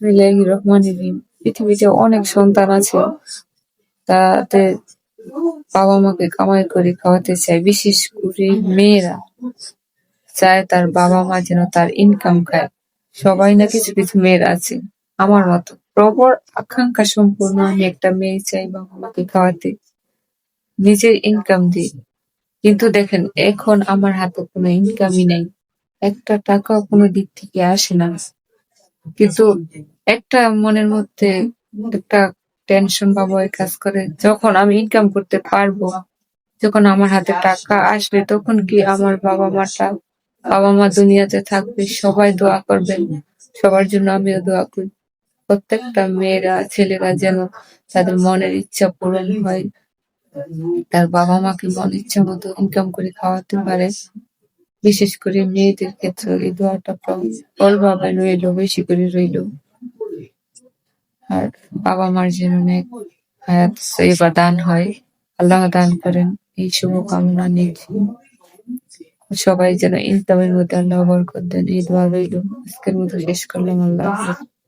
বিসমিল্লাহির রহমানির রহিম। পৃথিবীতে অনেক সন্তান আছে, তাদের বাবা-মাকে কামাই করে খাওয়াতে চায়। বিশেষ করে মেয়েরা চায় তার বাবা-মা যেন তার ইনকাম খায়। সবাই না, কিছু, কিছু মেয়েরা আছে আমার মতো। প্রবল আকাঙ্ক্ষা সম্পন্ন আমি একটা মেয়ে চাই বাবা-মাকে খাওয়াতে, নিজের ইনকাম দিয়ে। কিন্তু দেখেন, এখন আমার হাতে কোনো ইনকামই নাই। একটা টাকাও কোনো দিক থেকে আসে না। কিন্তু একটা মনের মধ্যে একটা টেনশন বা ভয় কাজ করে, যখন আমি ইনকাম করতে পারবো, যখন আমার হাতে টাকা আসবে, তখন কি আমার বাবা মা দুনিয়াতে থাকবে, সবাই দোয়া করবেন, সবার জন্য আমিও দোয়া করি। প্রত্যেকটা মেয়েরা ছেলেরা যেন তাদের মনের ইচ্ছা পূরণ হয়, তার বাবা মাকে মন ইচ্ছা মতো ইনকাম করে খাওয়াতে পারে। বিশেষ করে মেয়েদের ক্ষেত্রে এই দোয়াটা প্রবলভাবে রইলো, বেশি করে রইলো। আর বাবা-মার যেন নেক হায়াত তয়্যিবা দান হয়, আল্লাহ দান করেন, এই শুভকামনা নিয়েছি। সবাই যেন ইনকামের মধ্যে আল্লাহ বরকত দেন, এই দোয়া রইলো। আজকের মতো শেষ করলাম। আল্লাহ হাফেজ।